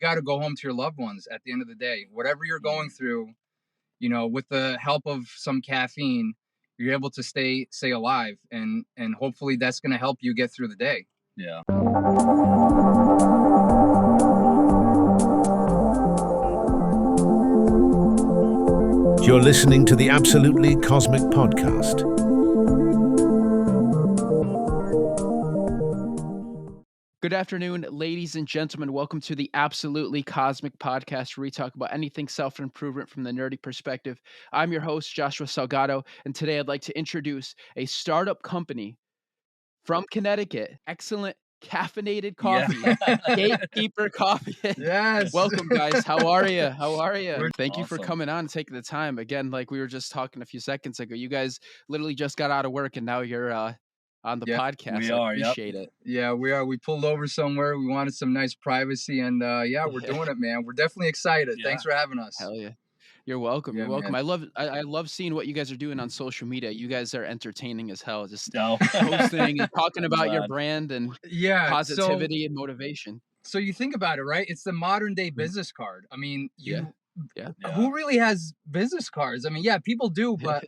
got to go home to your loved ones at the end of the day. Whatever you're going through, with the help of some caffeine, you're able to stay alive, and hopefully that's going to help you get through the day. Yeah. You're listening to the Absolutely Cosmic Podcast. Good afternoon, ladies and gentlemen. Welcome to the Absolutely Cosmic Podcast, where we talk about anything self-improvement from the nerdy perspective. I'm your host, Joshua Salgado, and today I'd like to introduce a startup company from Connecticut. Excellent caffeinated coffee, Gatekeeper Coffee. Yes. Welcome, guys. How are you? Thank you for Awesome. coming on and taking the time. Again, like we were just talking a few seconds ago, you guys literally just got out of work, and now you're on the podcast. We I are, yep. appreciate it. Yeah, we are. We pulled over somewhere. We wanted some nice privacy, and we're doing it, man. We're definitely excited. Yeah. Thanks for having us. Hell yeah. You're welcome. Yeah, You're welcome. man. I love seeing what you guys are doing on social media. You guys are entertaining as hell. Just No. posting and talking about your Glad. brand and Yeah, positivity and motivation. So you think about it, right? It's the modern day business card. I mean, Yeah. who really has business cards? I mean, yeah, people do, but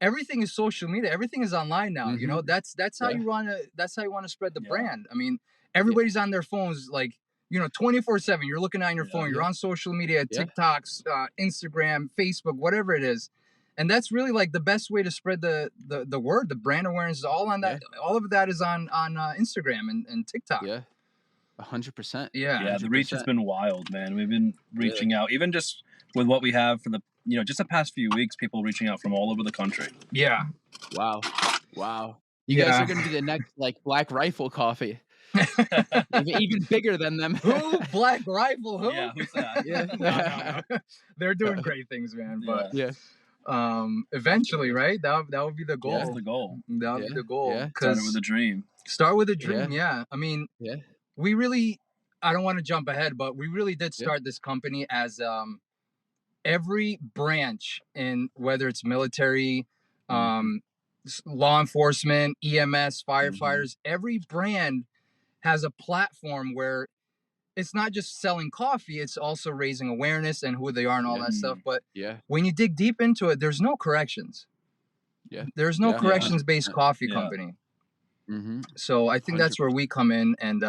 everything is social media. Everything is online now. Mhm. That's how Yeah. you want to spread the Yeah. brand. I mean, everybody's on their phones, like 24/7. You're looking on your phone. You're on social media, Yeah. TikToks, Instagram, Facebook, whatever it is. And that's really like the best way to spread the word, the brand awareness is all on that. All of that is on Instagram and TikTok. Yeah. 100%. Yeah. The reach has been wild, man. We've been reaching out, even just with what we have for the, just the past few weeks, people reaching out from all over the country. Yeah. Wow. You guys are going to be the next like Black Rifle Coffee. even bigger than them. Who? Black Rifle? Who? Yeah, who's that? Yeah. No. They're doing great things, man. But Yeah. eventually, right? That would be the goal. That's the goal. That would be the goal. Yeah. Started with a dream. Start with a dream. Yeah. I mean, we really. I don't want to jump ahead, but we really did start this company as every branch in, whether it's military, law enforcement, EMS, firefighters, every brand has a platform where it's not just selling coffee, it's also raising awareness and who they are and all that stuff. But when you dig deep into it, there's no corrections. Yeah. There's no corrections-based coffee company. Mm-hmm. So I think that's where we come in. And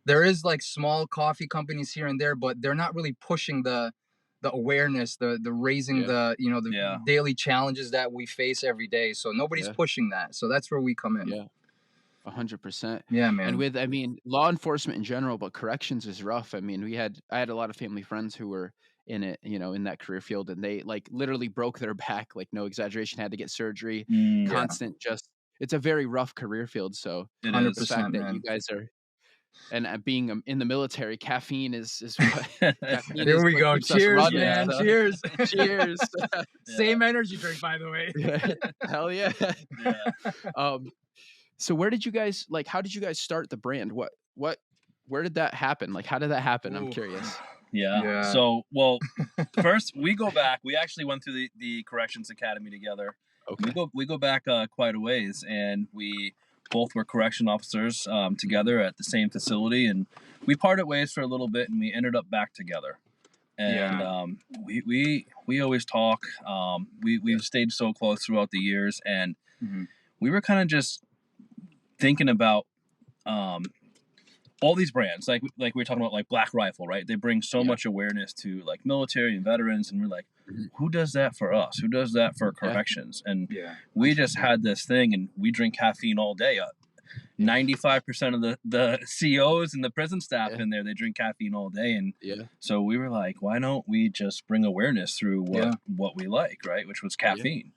there is like small coffee companies here and there, but they're not really pushing the awareness, the raising the daily challenges that we face every day. So nobody's pushing that. So that's where we come in. Yeah. 100%. Yeah, man. And law enforcement in general, but corrections is rough. I mean, I had a lot of family friends who were in it, in that career field, and they like literally broke their back, like no exaggeration, had to get surgery, constant, it's a very rough career field. So 100%, the fact that you guys are, and being in the military, caffeine is what. Caffeine Here is we what go. keeps us Cheers, running, man. so. Cheers. Cheers. Same energy drink, by the way. Hell yeah. So how did you guys start the brand? Where did that happen? Like, how did that happen? I'm curious. Yeah. So, well, first we go back. We actually went through the Corrections Academy together. Okay. We go back quite a ways, and we both were correction officers together at the same facility, and we parted ways for a little bit, and we ended up back together. And we always talk. We've stayed so close throughout the years, and we were kind of just thinking about all these brands, like we were talking about, like Black Rifle, right? They bring so much awareness to like military and veterans, and we're like, who does that for us? Who does that for corrections? And we just had this thing, and we drink caffeine all day. 95% of the COs and the prison staff in there, they drink caffeine all day, and so we were like, why don't we just bring awareness through what we like, right? Which was caffeine.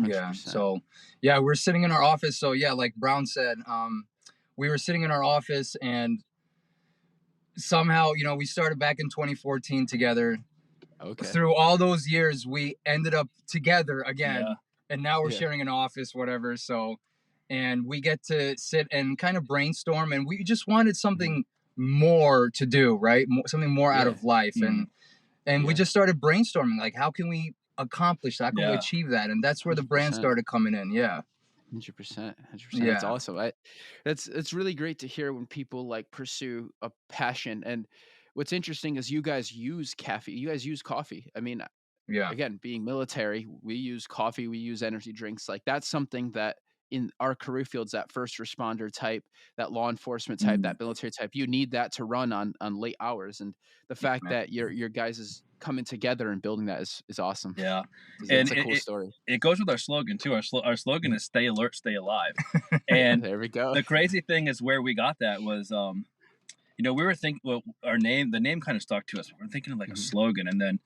100%. So we're sitting in our office. So like Brown said, we were sitting in our office, and somehow, we started back in 2014 together. Okay. Through all those years, we ended up together again, and now we're sharing an office, whatever. So, and we get to sit and kind of brainstorm, and we just wanted something more to do, right? Something more out of life. And we just started brainstorming, like, how can we accomplish that? How can we achieve that? And that's where the brand started coming in. 100%. That's awesome. It's really great to hear when people like pursue a passion. And what's interesting is you guys use caffeine. You guys use coffee. I mean, Yeah. again, being military, we use coffee, we use energy drinks. Like that's something that in our career fields, that first responder type, that law enforcement type, that military type, you need that to run on late hours. And the Yeah, fact man. that your guys is coming together and building that is awesome. Yeah. It's a cool story. It goes with our slogan too. Our slogan is "Stay alert, stay alive." And There we go. the crazy thing is where we got that was, you know, we were thinking, well, the name kind of stuck to us. We were thinking of like a slogan, and then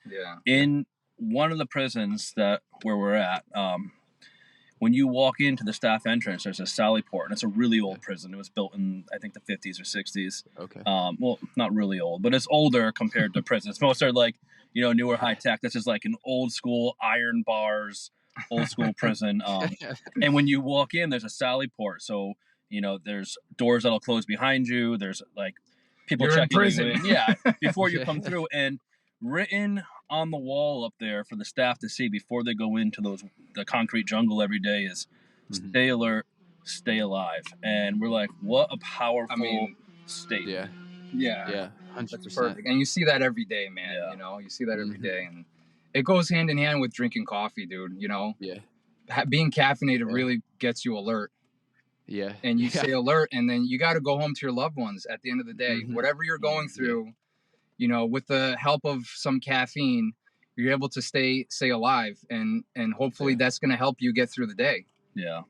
in one of the prisons where we're at, when you walk into the staff entrance, there's a sally port, and it's a really old prison. It was built in, I think, the 50s or 60s. Okay. Well, not really old, but it's older compared to prisons. Most are like, you know, newer high tech. This is like an old school iron bars, old school prison. And when you walk in, there's a sally port. So, you know, there's doors that'll close behind you. There's like people You're checking in prison. you in. Yeah, before you come through. And written on the wall up there for the staff to see before they go into the concrete jungle every day is "Stay alert, stay alive." And we're like, what a powerful statement. Yeah, 100%. That's perfect. And you see that every day, man. You know, you see that every day, and it goes hand in hand with drinking coffee, dude. You know, being caffeinated really gets you alert. Yeah, and you stay alert, and then you got to go home to your loved ones at the end of the day. Whatever you're going through, you know, with the help of some caffeine, you're able to stay alive, and hopefully that's going to help you get through the day. Yeah.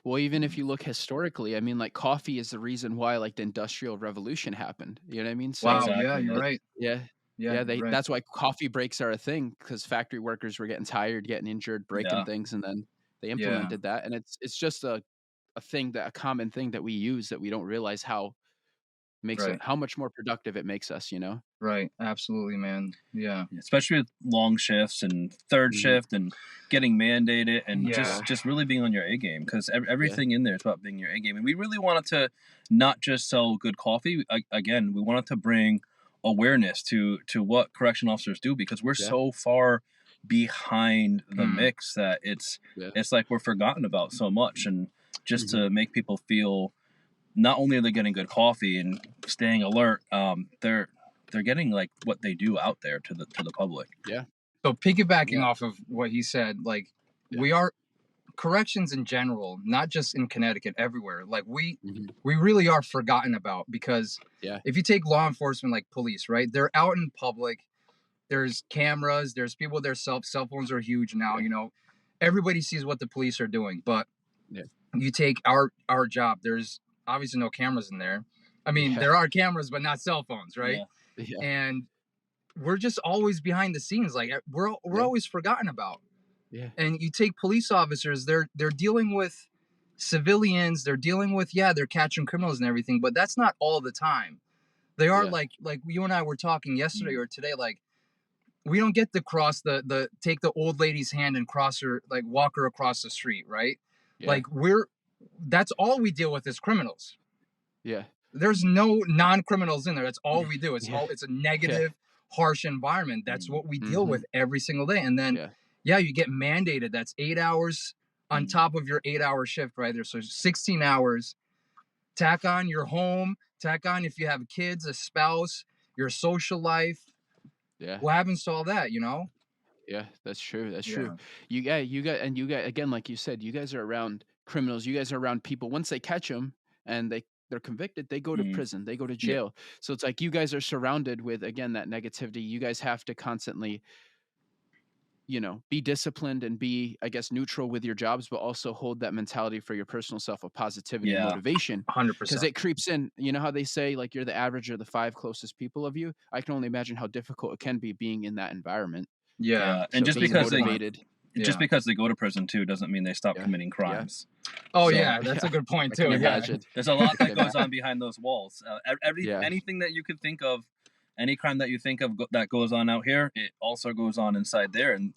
Well, even if you look historically, I mean, like coffee is the reason why like the Industrial Revolution happened. You know what I mean? So, Wow. Yeah, you're right. Yeah. Right. That's why coffee breaks are a thing, because factory workers were getting tired, getting injured, breaking things, and then they implemented that. And it's just a common thing that we use that we don't realize how how much more productive it makes us, you know? Right. Absolutely, man. Yeah. Especially with long shifts and third shift and getting mandated and just really being on your A game, because everything in there is about being your A game. And we really wanted to not just sell good coffee. Again, we wanted to bring awareness to what correction officers do, because we're so far behind the mix that it's like we're forgotten about so much. And just to make people feel not only are they getting good coffee and staying alert, they're getting like what they do out there to the public. Yeah. So piggybacking off of what he said, like we are corrections in general, not just in Connecticut, everywhere. Like we really are forgotten about, because if you take law enforcement, like police, right? They're out in public. There's cameras. There's people. Their cell phones are huge now. You know, everybody sees what the police are doing. But you take our job. There's obviously no cameras in there. I mean, there are cameras, but not cell phones, right? Yeah. And we're just always behind the scenes. Like we're always forgotten about. Yeah. And you take police officers, they're dealing with civilians, they're dealing with, they're catching criminals and everything, but that's not all the time. They are like you and I were talking yesterday or today, like we don't get to cross take the old lady's hand and cross her, like walk her across the street, right? Like that's all we deal with as criminals. Yeah. There's no non-criminals in there. That's all we do. It's it's a negative, harsh environment. That's what we deal with every single day. And then you get mandated. That's 8 hours on top of your 8-hour shift right there. So 16 hours. Tack on your home, tack on if you have kids, a spouse, your social life. Yeah. What happens to all that, you know? Yeah, that's true. That's true. You got, again, like you said, you guys are around criminals. You guys are around people. Once they catch them and they're convicted, they go to prison, they go to jail. So it's like you guys are surrounded with, again, that negativity. You guys have to constantly, you know, be disciplined and be, I guess, neutral with your jobs, but also hold that mentality for your personal self of positivity and motivation. 100%. Because it creeps in. You know how they say, like, you're the average of the 5 closest people of you? I can only imagine how difficult it can be being in that environment. Yeah. And so just because motivated. Just because they go to prison too doesn't mean they stop committing crimes. Oh, so, that's a good point too. There's a lot that goes on behind those walls. Anything that you could think of, any crime that you think of that goes on out here, it also goes on inside there. And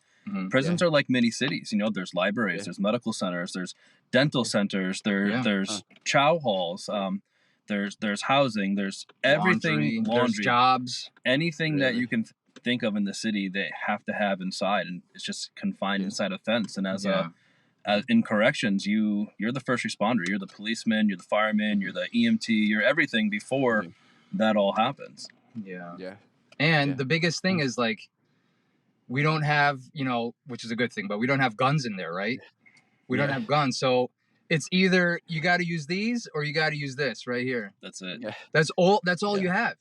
prisons are like mini cities. You know, there's libraries, there's medical centers, there's dental centers, there's chow halls, there's housing, there's everything, laundry, there's jobs, anything that you can think of in the city they have to have inside, and it's just confined inside a fence. And as in corrections, you're the first responder, you're the policeman, you're the fireman, you're the EMT, you're everything before that all happens. Yeah. Yeah. And Yeah. the biggest thing is like, we don't have, which is a good thing, but we don't have guns in there, right? We don't have guns. So it's either you got to use these or you got to use this right here. That's it. Yeah. That's all you have.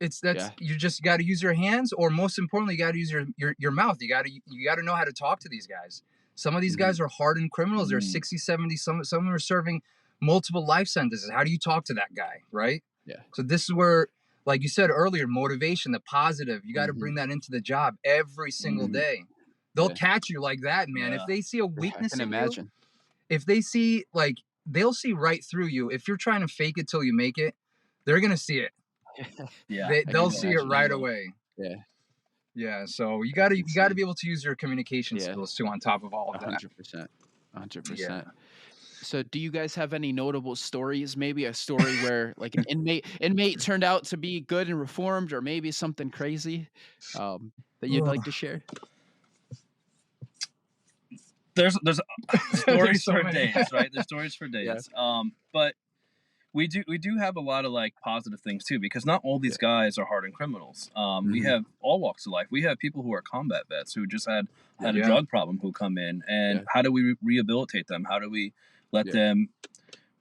You just got to use your hands, or most importantly, you got to use your mouth. You got to know how to talk to these guys. Some of these guys are hardened criminals. They're 60, 70. Some of them are serving multiple life sentences. How do you talk to that guy, right? Yeah. So this is where, like you said earlier, motivation, the positive, you got to bring that into the job every single day. They'll catch you like that, man. If they see a weakness in you, if they see, like, they'll see right through you. If you're trying to fake it till you make it, they're going to see it. Yeah. They'll see it right away. Yeah. Yeah. So you got to be able to use your communication skills too, on top of all of that. 100%. 100%. Yeah. So do you guys have any notable stories? Maybe a story where like an inmate turned out to be good and reformed, or maybe something crazy that you'd like to share? There's stories for days, right? There's stories for days. But we do have a lot of like positive things too, because not all these guys are hardened criminals. We have all walks of life. We have people who are combat vets who just had a drug problem who come in, and how do we rehabilitate them? How do we let them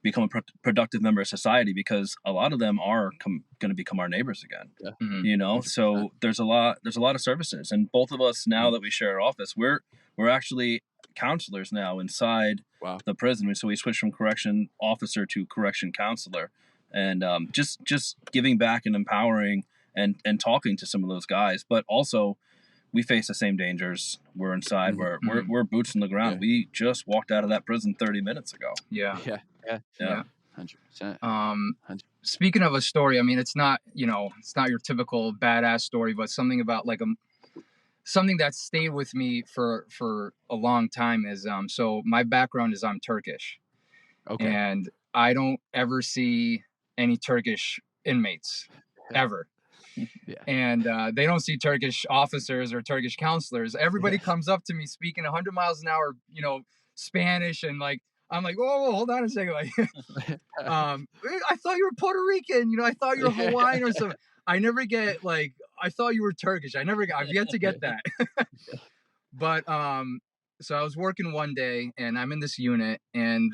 become a productive member of society? Because a lot of them are going to become our neighbors again. You know, 100%. So there's a lot of services, and both of us now that we share our office, we're actually counselors now inside the prison. So we switched from correction officer to correction counselor, and just giving back and empowering and talking to some of those guys. But also, we face the same dangers. We're inside. We're boots on the ground. We just walked out of that prison 30 minutes ago. Yeah. 100%. Speaking of a story, I mean, it's not your typical badass story, but something about like something that stayed with me for a long time is so my background is I'm Turkish. Okay. And I don't ever see any Turkish inmates ever. Yeah. And they don't see Turkish officers or Turkish counselors. Everybody comes up to me speaking 100 miles an hour, Spanish, and like I'm like, whoa, hold on a second, like I thought you were Puerto Rican, I thought you were Hawaiian or something. I never get like, I thought you were Turkish. I've yet to get that. But so I was working one day, and I'm in this unit, and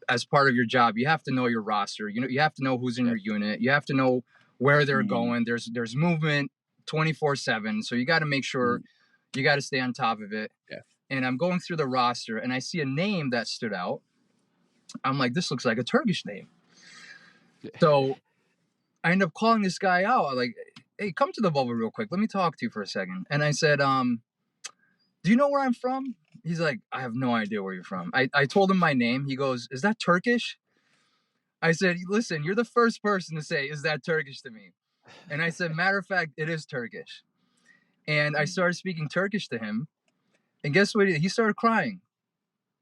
as part of your job, you have to know your roster. You have to know who's in your unit. You have to know where they're going. There's movement 24/7, so you got to make sure you got to stay on top of it. Yeah. And I'm going through the roster, and I see a name that stood out. I'm like, this looks like a Turkish name. So I end up calling this guy out. I'm like, hey, come to the bubble real quick. Let me talk to you for a second. And I said, do you know where I'm from? He's like, I have no idea where you're from. I told him my name. He goes, is that Turkish? I said, listen, you're the first person to say, is that Turkish to me? And I said, matter of fact, it is Turkish. And I started speaking Turkish to him. And guess what? He started crying.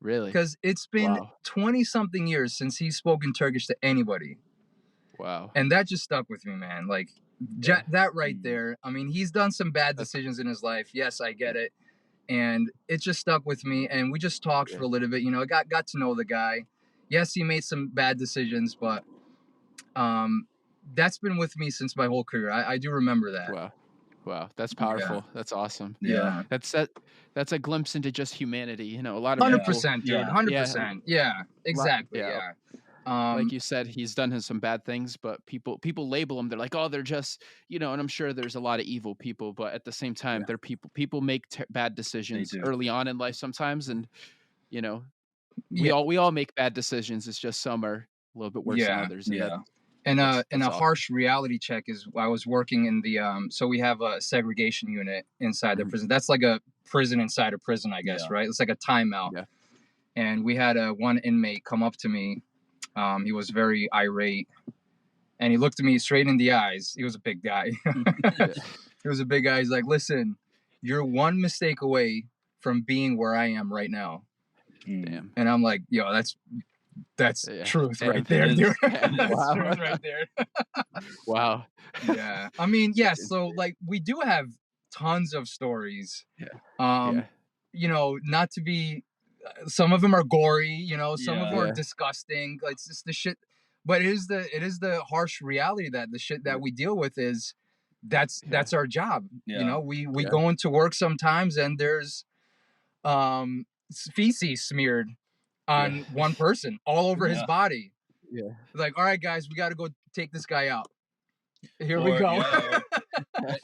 Really? Because it's been 20-something years since he's spoken Turkish to anybody. Wow. And that just stuck with me, man. Like, that right there. I mean, he's done some bad decisions in his life. Yes, I get it. And it just stuck with me. And we just talked for a little bit. I got to know the guy. Yes, he made some bad decisions, but that's been with me since my whole career. I do remember that. Wow. That's powerful. Yeah. That's awesome. Yeah. That's a glimpse into just humanity. A lot of 100%, dude. 100%. Yeah, exactly. Yeah. Like you said, he's done some bad things, but people label him. They're like, oh, they're just, and I'm sure there's a lot of evil people, but at the same time, they're people. People make bad decisions early on in life sometimes, and we all make bad decisions. It's just some are a little bit worse than others. And a harsh reality check is I was working in the so we have a segregation unit inside the prison. That's like a prison inside a prison, I guess, right? It's like a timeout. Yeah. And we had one inmate come up to me. He was very irate, and he looked at me straight in the eyes. He was a big guy. He was a big guy. He's like, listen, you're one mistake away from being where I am right now. Damn. And I'm like, yo, that's truth right there, dude. That's truth right there. Wow. Yeah. I mean, yes. So like we do have tons of stories. Yeah. Not to be, some of them are gory, some of them are disgusting. Like it's just the shit. But it is the harsh reality that the shit that we deal with is that's our job. You know, we go into work sometimes and there's feces smeared on one person all over his body. Yeah. Like, all right, guys, we got to go take this guy out. Here we go.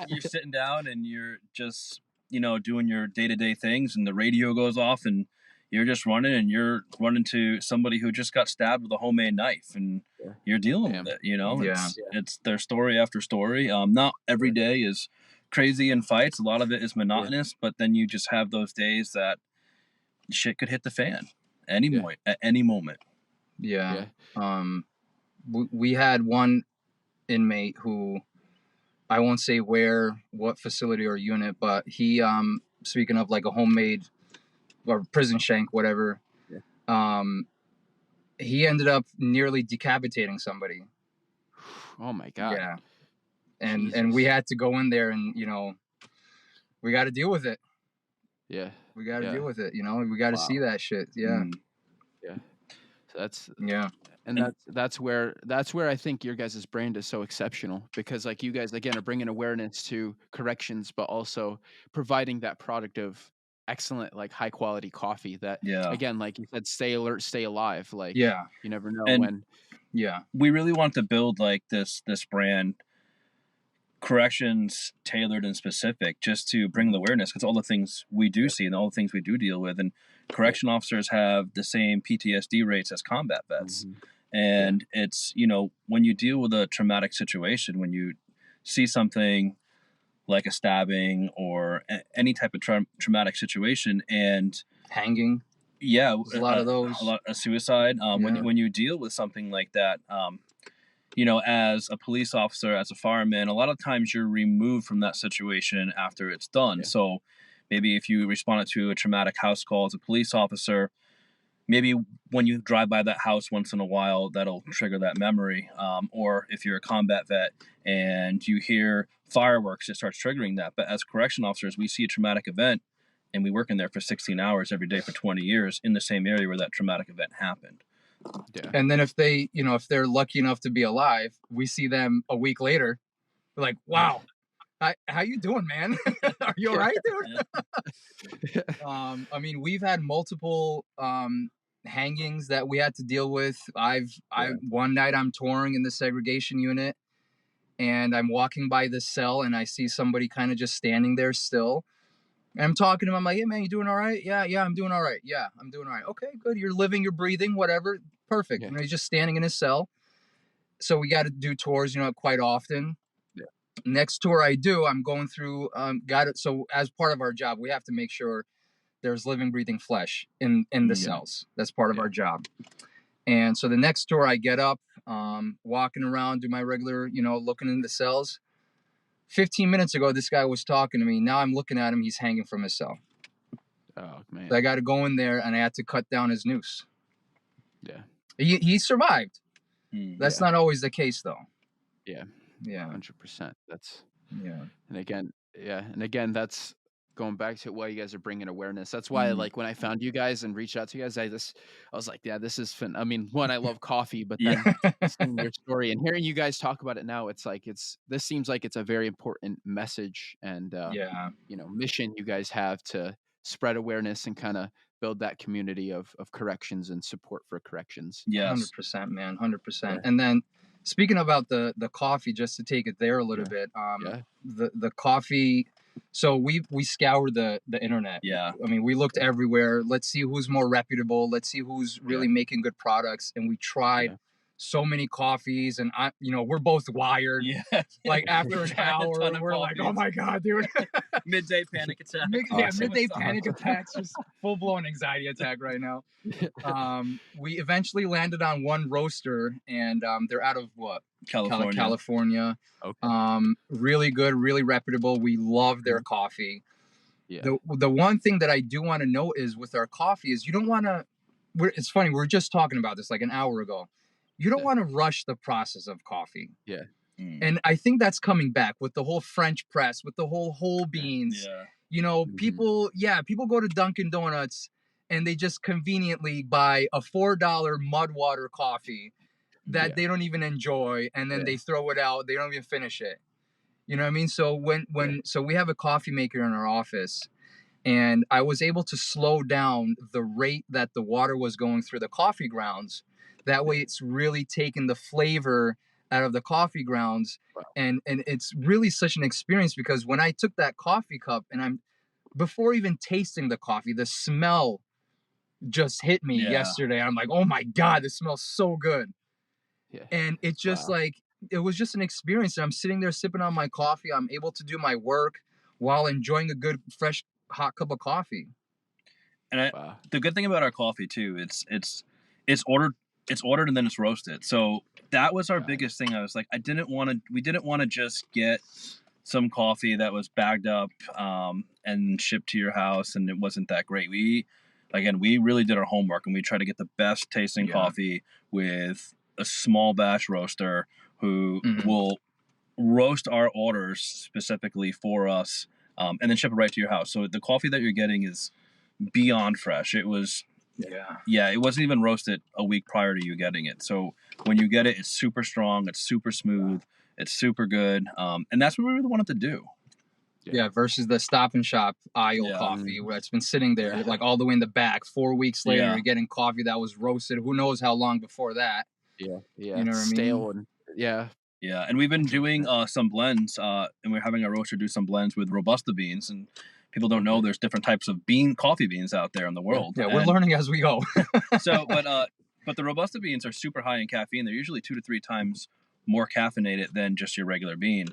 You're sitting down and you're just, doing your day-to-day things, and the radio goes off, and you're just running, and you're running to somebody who just got stabbed with a homemade knife, and you're dealing with it. It's their story after story. Not every day is crazy in fights. A lot of it is monotonous, but then you just have those days that shit could hit the fan at any moment. Yeah. We had one inmate who, I won't say what facility or unit, but he, speaking of like a homemade or prison shank, whatever, he ended up nearly decapitating somebody. Oh my God. Yeah. And we had to go in there and, we got to deal with it. Yeah. We got to deal with it. We got to see that shit. Yeah. Yeah. So that's, and that's where I think your guys' brand is so exceptional, because like you guys, again, are bringing awareness to corrections, but also providing that product of excellent, like high quality coffee that, again, like you said, stay alert, stay alive. Like, you never know when. Yeah. We really want to build like this brand, corrections tailored and specific, just to bring the awareness, because all the things we do see and all the things we do deal with, and correction officers have the same PTSD rates as combat vets. And it's, when you deal with a traumatic situation, when you see something like a stabbing or any type of traumatic situation, and hanging, there's a lot of those, a suicide, when you deal with something like that, as a police officer, as a fireman, a lot of times you're removed from that situation after it's done. So maybe if you responded to a traumatic house call as a police officer, maybe when you drive by that house once in a while, that'll trigger that memory. Or if you're a combat vet and you hear fireworks, it starts triggering that. But as correction officers, we see a traumatic event and we work in there for 16 hours every day for 20 years in the same area where that traumatic event happened. Yeah. And then if they, if they're lucky enough to be alive, we see them a week later. We're like, wow, how you doing, man? Are you all right, dude? I mean, we've had multiple hangings that we had to deal with. One night I'm touring in the segregation unit, and I'm walking by this cell, and I see somebody kind of just standing there still. And I'm talking to him. I'm like, hey, man, you doing all right? Yeah, I'm doing all right. Yeah, I'm doing all right. Okay, good. You're living, you're breathing, whatever. Perfect. Yeah. He's just standing in his cell. So we got to do tours, quite often. Yeah. Next tour I do, I'm going through, so as part of our job, we have to make sure there's living, breathing flesh in the cells. That's part of our job. And so the next tour I get up, walking around, do my regular, looking in the cells. 15 minutes ago, this guy was talking to me. Now I'm looking at him. He's hanging from his cell. Oh, man. So I got to go in there, and I had to cut down his noose. Yeah. He survived. That's not always the case, though. Yeah. Yeah. 100%. That's. Yeah. And again, that's going back to why you guys are bringing awareness. That's why, like, when I found you guys and reached out to you guys, I was like, yeah, this is fun. I mean, one, I love coffee, but then seeing your story and hearing you guys talk about it now, it's like, this seems like it's a very important message and, mission you guys have to spread awareness and kind of build that community of corrections and support for corrections. Yes. 100%, man. 100%. Yeah. And then speaking about the coffee, just to take it there a little bit, the coffee. So we scoured the internet. Yeah. I mean, we looked everywhere. Let's see who's more reputable. Let's see who's really making good products. And we tried so many coffees, and we're both wired. Yeah. Like after an hour, we're like, oh my God, dude. Midday panic attack. Midday panic attacks, just full blown anxiety attack right now. We eventually landed on one roaster, and they're out of what? California. Okay. Really good, really reputable. We love their coffee. Yeah. The one thing that I do want to note is with our coffee is you don't want to. It's funny. We were just talking about this like an hour ago. You don't want to rush the process of coffee. Yeah. And I think that's coming back with the whole French press, with the whole beans. Yeah. People go to Dunkin' Donuts and they just conveniently buy a $4 mud water coffee. that they don't even enjoy, and then they throw it out. They don't even finish it. You know what I mean? So so we have a coffee maker in our office, and I was able to slow down the rate that the water was going through the coffee grounds. That way it's really taking the flavor out of the coffee grounds. And it's really such an experience, because when I took that coffee cup and before even tasting the coffee, the smell just hit me yesterday. I'm like, oh my God, this smells so good. And it just it was just an experience. And I'm sitting there sipping on my coffee. I'm able to do my work while enjoying a good, fresh, hot cup of coffee. And the good thing about our coffee too, it's ordered and then it's roasted. So that was our biggest thing. I was like, we didn't want to just get some coffee that was bagged up and shipped to your house and it wasn't that great. We really did our homework, and we tried to get the best tasting coffee with a small batch roaster who will roast our orders specifically for us, and then ship it right to your house. So the coffee that you're getting is beyond fresh. It was it wasn't even roasted a week prior to you getting it. So when you get it, it's super strong, it's super smooth, it's super good, and that's what we really wanted to do. Versus the Stop and Shop aisle coffee where it's been sitting there like all the way in the back. 4 weeks later, you're getting coffee that was roasted. Who knows how long before that? You know what I stale mean? and and we've been doing some blends, and we're having our roaster do some blends with Robusta beans. And people don't know there's different types of coffee beans out there in the world. We're learning as we go. But the Robusta beans are super high in caffeine. They're usually 2 to 3 times more caffeinated than just your regular bean.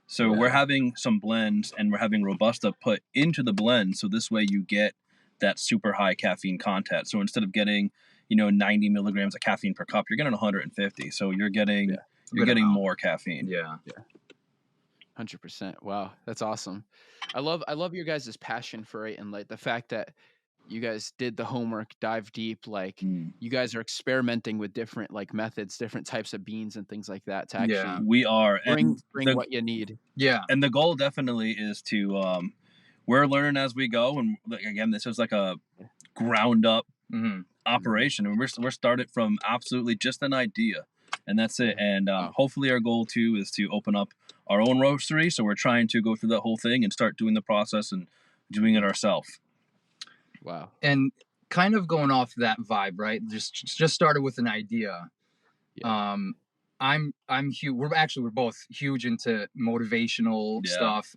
So we're having some blends, and we're having Robusta put into the blend, so this way you get that super high caffeine content. So instead of getting 90 milligrams of caffeine per cup, you're getting 150. So you're getting more caffeine. 100%. Wow, that's awesome. I love your guys' passion for it, and like the fact that you guys did the homework, dive deep, like you guys are experimenting with different like methods, different types of beans and things like that to actually we are bring what you need. And the goal definitely is to we're learning as we go, and again, this is like a ground up operation, and we're started from absolutely just an idea, and that's it. And hopefully our goal too is to open up our own roastery, so we're trying to go through that whole thing and start doing the process and doing it ourselves. Wow. And kind of going off that vibe, right? Just started with an idea. I'm huge. We're both huge into motivational stuff.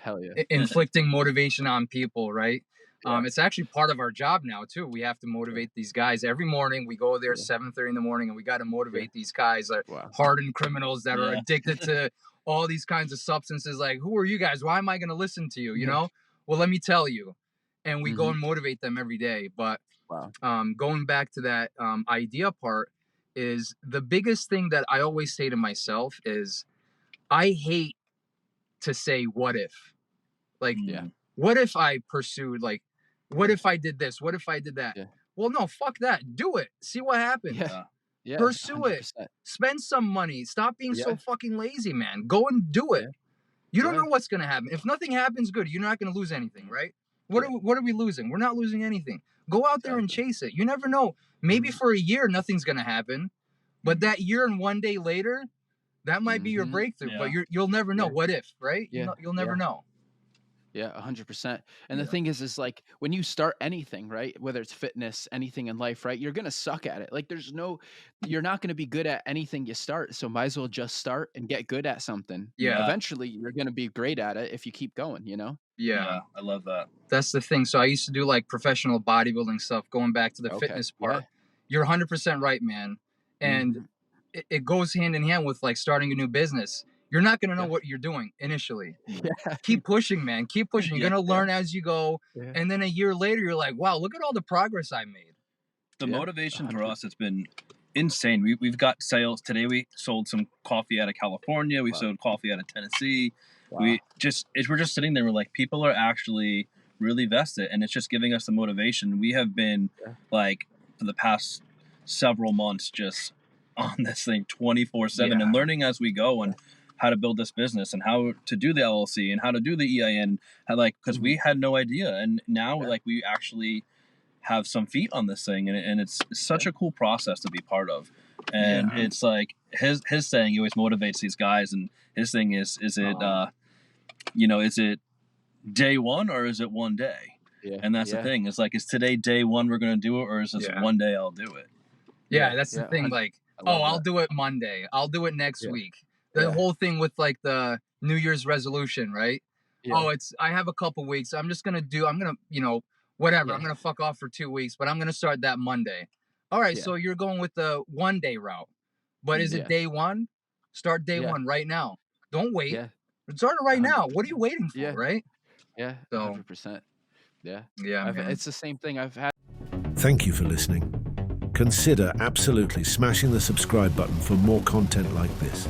Hell yeah. Inflicting motivation on people, right? It's actually part of our job now too. We have to motivate these guys every morning. We go there 7:30 in the morning, and we got to motivate these guys, like hardened criminals that are addicted to all these kinds of substances. Like, who are you guys? Why am I going to listen to you? You know? Well, let me tell you. And we go and motivate them every day. But going back to that idea part, is the biggest thing that I always say to myself is I hate to say what if. Like, what if I pursued, like, what if I did this? What if I did that? Well, no, fuck that. Do it. See what happens. Pursue 100%. It. Spend some money. Stop being so fucking lazy, man. Go and do it. You don't know what's going to happen. If nothing happens, good. You're not going to lose anything, right? What are we losing? We're not losing anything. Go out there and chase it. You never know. Maybe for a year, nothing's going to happen. But that year and one day later, that might be your breakthrough. But you'll never know. What if, right? You'll never know. Yeah, 100%. And the thing is like when you start anything, right? Whether it's fitness, anything in life, right? You're going to suck at it. Like you're not going to be good at anything you start. So might as well just start and get good at something. Eventually you're going to be great at it if you keep going, you know? Yeah, I love that. That's the thing. So I used to do like professional bodybuilding stuff, going back to the fitness part. You're 100% right, man. And it goes hand in hand with like starting a new business. You're not going to know what you're doing initially. Keep pushing, man. Keep pushing. You're going to learn as you go. And then a year later, you're like, wow, look at all the progress I made. The motivation for us has been insane. We've got sales. Today we sold some coffee out of California. We sold coffee out of Tennessee. We're just sitting there. We're like, people are actually really vested, and it's just giving us the motivation. We have been like for the past several months just on this thing 24/7 and learning as we go and how to build this business and how to do the LLC and how to do the EIN, because we had no idea, and now like we actually have some feet on this thing, and it's such a cool process to be part of. And it's like his saying, he always motivates these guys, and his thing is it is it day one or is it one day? And that's the thing. It's like, is today day one we're gonna do it, or is this one day I'll do it? That's the thing. Like, I'll do it Monday. I'll do it next week. The whole thing with like the New Year's resolution, right? I have a couple weeks. I'm gonna whatever. I'm gonna fuck off for 2 weeks, but I'm gonna start that Monday. All right, so you're going with the 1 day route, but is it day one? Start day one right now. Don't wait. Start it right now. What are you waiting for, right? Yeah, 100%. Yeah, man. It's the same thing I've had. Thank you for listening. Consider absolutely smashing the subscribe button for more content like this.